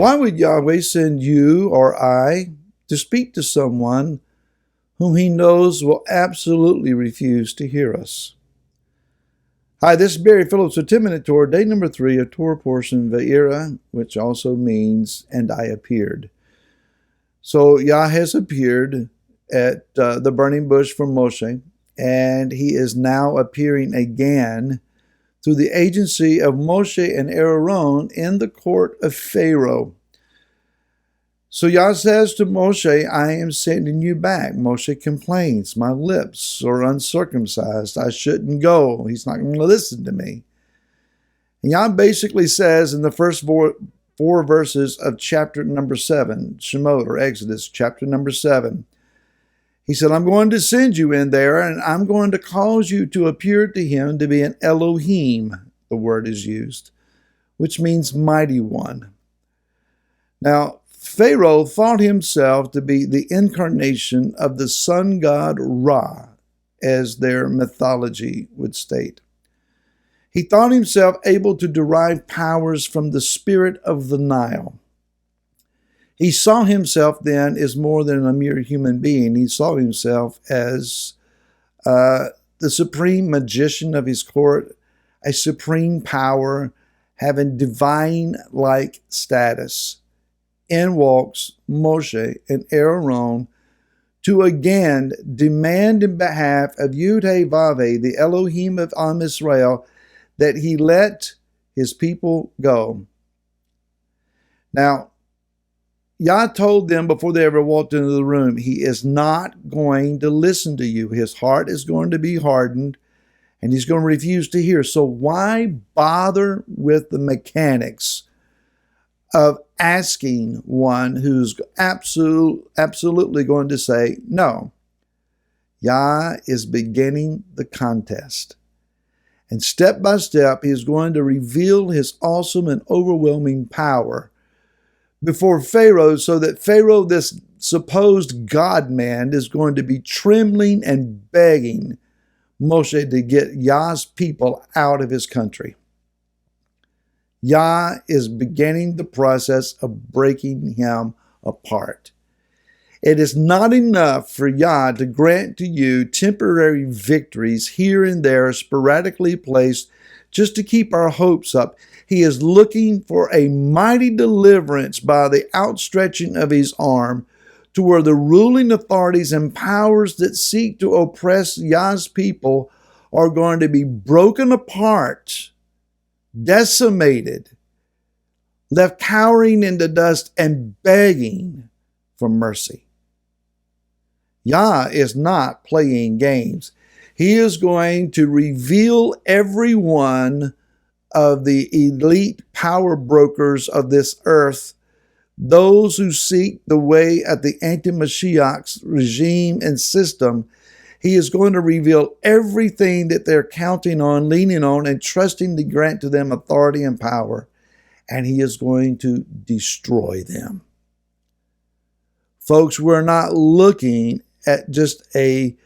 Why would Yahweh send you or I to speak to someone whom he knows will absolutely refuse to hear us? Hi, this is Barry Phillips with 10-Minute Torah, day number 3 of Torah portion Va'era, which also means, and I appeared. So Yah has appeared at the burning bush for Moshe, and he is now appearing again through the agency of Moshe and Aaron in the court of Pharaoh. So Yah says to Moshe, I am sending you back. Moshe complains, my lips are uncircumcised. I shouldn't go. He's not going to listen to me. And Yah basically says in the first four verses of chapter number 7, Shemot or Exodus, chapter number 7, he said, I'm going to send you in there and I'm going to cause you to appear to him to be an Elohim, the word is used, which means mighty one. Now, Pharaoh thought himself to be the incarnation of the sun god Ra, as their mythology would state. He thought himself able to derive powers from the spirit of the Nile. He saw himself then as more than a mere human being. He saw himself as the supreme magician of his court, a supreme power, having divine-like status. In walks Moshe and Aaron to again demand in behalf of Yud-Heh-Vav-Heh, the Elohim of Am Israel, that he let his people go. Now, Yah told them before they ever walked into the room, he is not going to listen to you. His heart is going to be hardened, and he's going to refuse to hear. So why bother with the mechanics of asking one who's absolutely going to say no? Yah is beginning the contest. And step by step, he is going to reveal his awesome and overwhelming power before Pharaoh, so that Pharaoh, this supposed God-man, is going to be trembling and begging Moshe to get Yah's people out of his country. Yah is beginning the process of breaking him apart. It is not enough for Yah to grant to you temporary victories here and there, sporadically placed, just to keep our hopes up. He is looking for a mighty deliverance by the outstretching of his arm, to where the ruling authorities and powers that seek to oppress Yah's people are going to be broken apart, decimated, left cowering in the dust and begging for mercy. Yah is not playing games. He is going to reveal every one of the elite power brokers of this earth, those who seek the way of the anti-Mashiach's regime and system. He is going to reveal everything that they're counting on, leaning on, and trusting to grant to them authority and power, and he is going to destroy them. Folks, we're not looking at just an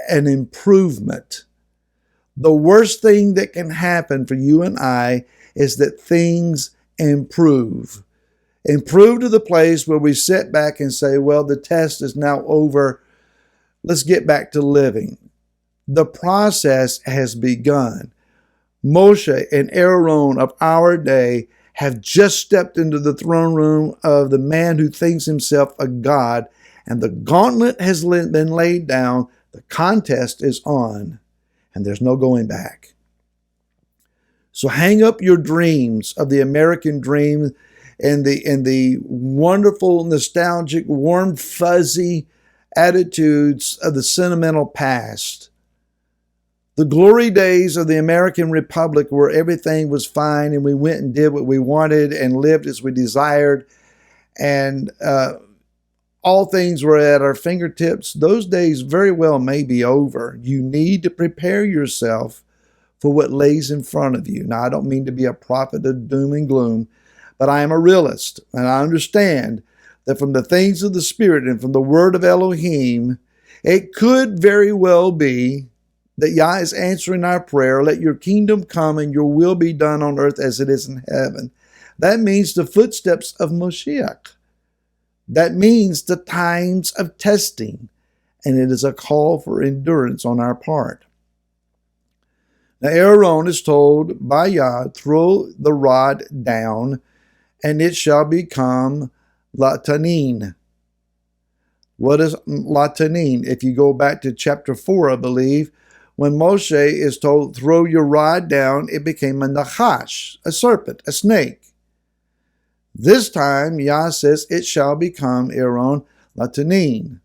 improvement. The worst thing that can happen for you and I is that things improve. Improve to the place where we sit back and say, well, the test is now over. Let's get back to living. The process has begun. Moshe and Aaron of our day have just stepped into the throne room of the man who thinks himself a god, and the gauntlet has been laid down. The contest is on, and there's no going back. So hang up your dreams of the American dream and the wonderful, nostalgic, warm, fuzzy attitudes of the sentimental past. The glory days of the American Republic, where everything was fine and we went and did what we wanted and lived as we desired, and all things were at our fingertips. Those days very well may be over. You need to prepare yourself for what lays in front of you. Now, I don't mean to be a prophet of doom and gloom, but I am a realist, and I understand that from the things of the Spirit and from the word of Elohim, it could very well be that Yah is answering our prayer, let your kingdom come and your will be done on earth as it is in heaven. That means the footsteps of Moshiach. That means the times of testing, and it is a call for endurance on our part. Now Aaron is told by Yah, throw the rod down, and it shall become latanin. What is latanin? If you go back to chapter 4, I believe, when Moshe is told, throw your rod down, it became a nachash, a serpent, a snake. This time, Yah says, it shall become, Aaron, latanin.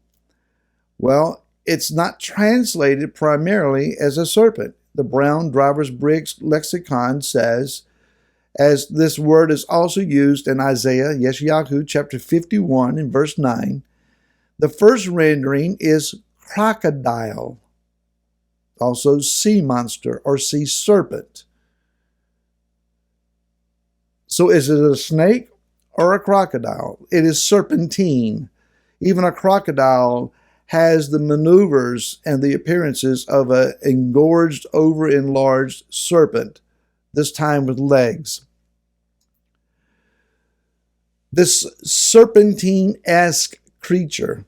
Well, it's not translated primarily as a serpent. The Brown Driver's Briggs lexicon says, as this word is also used in Isaiah, Yeshayahu, chapter 51 and verse 9, the first rendering is crocodile, also sea monster or sea serpent. So is it a snake or a crocodile? It is serpentine. Even a crocodile has the maneuvers and the appearances of an engorged, over-enlarged serpent, this time with legs. This serpentine-esque creature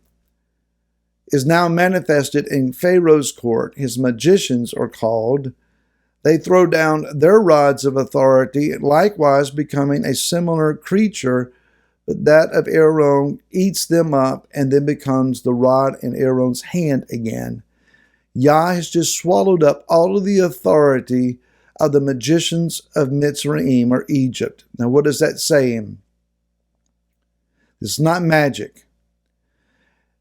is now manifested in Pharaoh's court. His magicians are called. They throw down their rods of authority, likewise becoming a similar creature, but that of Aaron eats them up and then becomes the rod in Aaron's hand again. Yah has just swallowed up all of the authority of the magicians of Mitzrayim or Egypt. Now what is that saying? This is not magic.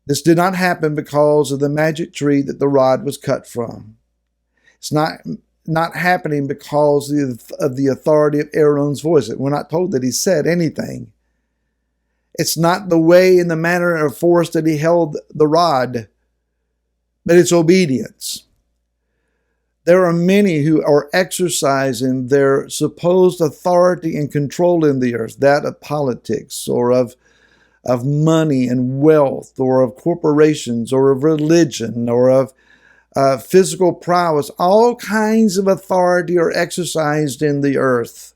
This did not happen because of the magic tree that the rod was cut from. It's not happening because of the authority of Aaron's voice. We're not told that he said anything. It's not the way and the manner or force that he held the rod, but it's obedience. There are many who are exercising their supposed authority and control in the earth, that of politics or of money and wealth or of corporations or of religion or of physical prowess. All kinds of authority are exercised in the earth.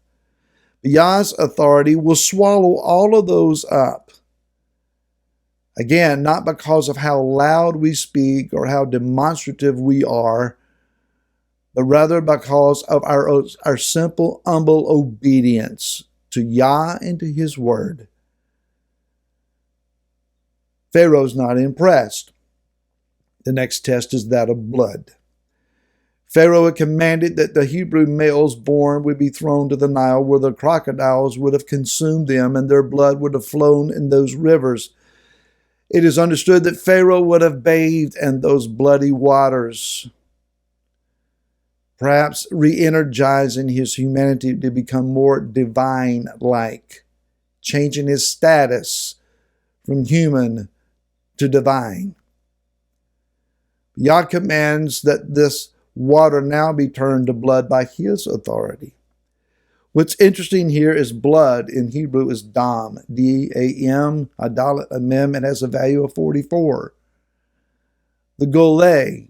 Yah's authority will swallow all of those up. Again, not because of how loud we speak or how demonstrative we are, but rather because of our simple, humble obedience to Yah and to His word. Pharaoh's not impressed. The next test is that of blood. Pharaoh had commanded that the Hebrew males born would be thrown to the Nile, where the crocodiles would have consumed them and their blood would have flown in those rivers. It is understood that Pharaoh would have bathed in those bloody waters, perhaps re-energizing his humanity to become more divine-like, changing his status from human to divine. Yah commands that this water now be turned to blood by His authority. What's interesting here is blood in Hebrew is dam, D-A-M, adalet, a mem. It has a value of 44. The goleh,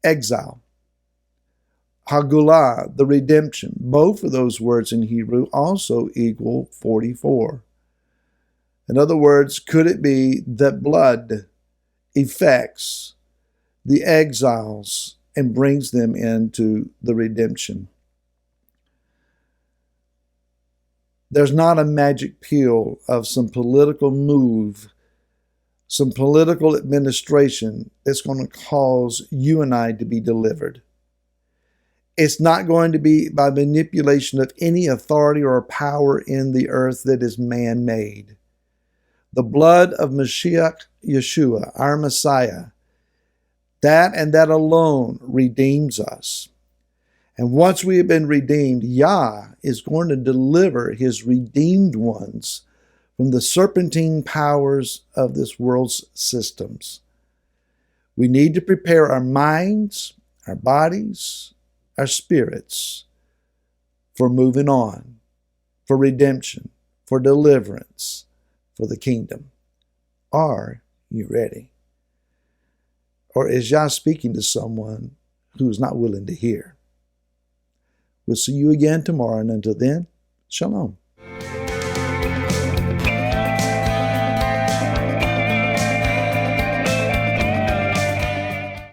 exile. Hagulah, the redemption. Both of those words in Hebrew also equal 44. In other words, could it be that blood affects the exiles and brings them into the redemption? There's not a magic pill of some political move, some political administration that's going to cause you and I to be delivered. It's not going to be by manipulation of any authority or power in the earth that is man-made. The blood of Mashiach Yeshua, our Messiah, that and that alone redeems us. And once we have been redeemed, Yah is going to deliver His redeemed ones from the serpentine powers of this world's systems. We need to prepare our minds, our bodies, our spirits for moving on, for redemption, for deliverance, for the kingdom. Are you ready? Or is Yah speaking to someone who is not willing to hear? We'll see you again tomorrow, and until then, shalom.